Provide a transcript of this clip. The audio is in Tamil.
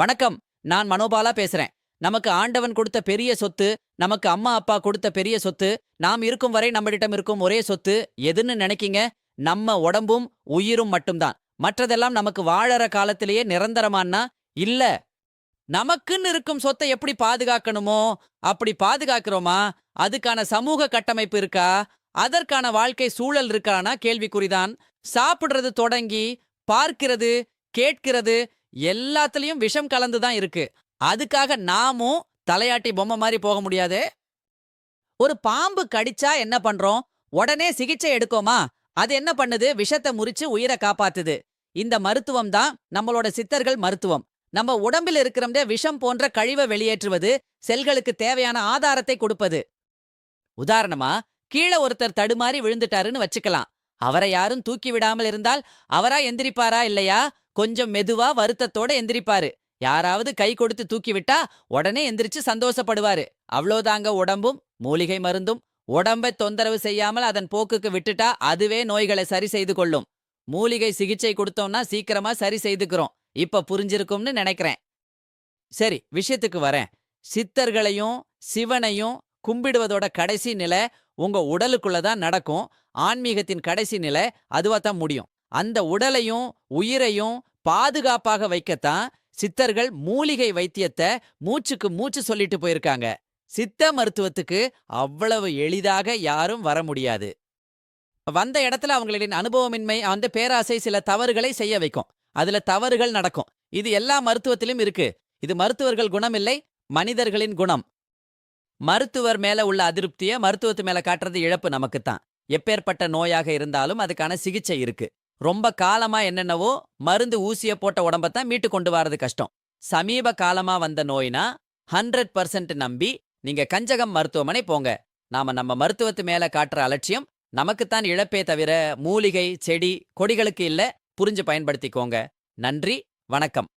வணக்கம். நான் மனோபாலா பேசுறேன். நமக்கு ஆண்டவன் கொடுத்த பெரிய சொத்து, நமக்கு அம்மா அப்பா கொடுத்த பெரிய சொத்து, நாம் இருக்கும் வரை நம்மிடம் இருக்கும் ஒரே சொத்து எதுன்னு நினைக்கீங்க? நம்ம உடம்பும் உயிரும் மட்டும்தான். மற்றதெல்லாம் நமக்கு வாழற காலத்திலேயே நிரந்தரமான்னா இல்ல. நமக்குன்னு இருக்கும் சொத்தை எப்படி பாதுகாக்கணுமோ அப்படி பாதுகாக்கிறோமா? அதுக்கான சமூக கட்டமைப்பு இருக்கா? அதற்கான வாழ்க்கை சூழல் இருக்கானா கேள்விக்குறிதான். சாப்பிடுறது தொடங்கி பார்க்கிறது, கேட்கிறது எல்லாத்துலயும் விஷம் கலந்துதான் இருக்கு. அதுக்காக நாமும் தலையாட்டி பொம்மை மாதிரி போக முடியாதே. ஒரு பாம்பு கடிச்சா என்ன பண்றோம்? உடனே சிகிச்சை எடுக்கோமா? அது என்ன பண்ணுது? விஷத்தை முறிச்சு உயிரை காப்பாத்துது. இந்த மருத்துவம் தான் நம்மளோட சித்தர்கள் மருத்துவம். நம்ம உடம்பில் இருக்கிறதே விஷம் போன்ற கழிவை வெளியேற்றுவது, செல்களுக்கு தேவையான ஆதாரத்தை கொடுப்பது. உதாரணமா, கீழே ஒருத்தர் தடுமாறி விழுந்துட்டாருன்னு வச்சுக்கலாம். அவரை யாரும் தூக்கி விடாமல் இருந்தால் அவரா எந்திரிப்பாரா இல்லையா? கொஞ்சம் மெதுவா வருத்தத்தோட எந்திரிப்பாரு. யாராவது கை கொடுத்து தூக்கி விட்டா உடனே எந்திரிச்சு சந்தோஷப்படுவாரு. அவ்வளோதாங்க உடம்பும் மூலிகை மருந்தும். உடம்பை தொந்தரவு செய்யாமல் அதன் போக்குக்கு விட்டுட்டா அதுவே நோய்களை சரி செய்து கொள்ளும். மூலிகை சிகிச்சை கொடுத்தோம்னா சீக்கிரமா சரி செய்துக்கிறோம். இப்ப புரிஞ்சிருக்கும்னு நினைக்கிறேன். சரி, விஷயத்துக்கு வரேன். சித்தர்களையும் சிவனையும் கும்பிடுவதோட கடைசி நிலை உங்க உடலுக்குள்ள தான் நடக்கும். ஆன்மீகத்தின் கடைசி நிலை அதுவா தான் முடியும். அந்த உடலையும் உயிரையும் பாதுகாப்பாக வைக்கத்தான் சித்தர்கள் மூலிகை வைத்தியத்தை மூச்சுக்கு மூச்சு சொல்லிட்டு போயிருக்காங்க. சித்த மருத்துவத்துக்கு அவ்வளவு எளிதாக யாரும் வர முடியாது. வந்த இடத்துல அவங்களின் அனுபவமின்மை, அந்த பேராசை சில தவறுகளை செய்ய வைக்கும். அதுல தவறுகள் நடக்கும். இது எல்லா மருத்துவத்திலும் இருக்கு. இது மருத்துவர்கள் குணம் இல்லை, மனிதர்களின் குணம். மருத்துவர் மேல உள்ள அதிருப்திய மருத்துவத்து மேல காட்டுறது இழப்பு நமக்குத்தான். எப்பேற்பட்ட நோயாக இருந்தாலும் அதுக்கான சிகிச்சை இருக்கு. ரொம்ப காலமா என்னென்னவோ மருந்து ஊசிய போட்ட உடம்பத்தான் மீட்டு கொண்டு வரது கஷ்டம். சமீப காலமா வந்த நோய்னா 100% நம்பி நீங்க கஞ்சகம் மருத்துவமனை போங்க. நம்ம மருத்துவத்து மேல காட்டுற அலட்சியம் நமக்குத்தான் இழப்பே தவிர மூலிகை, செடி, கொடிகளுக்கு இல்ல. புரிஞ்சு பயன்படுத்திக்கோங்க. நன்றி, வணக்கம்.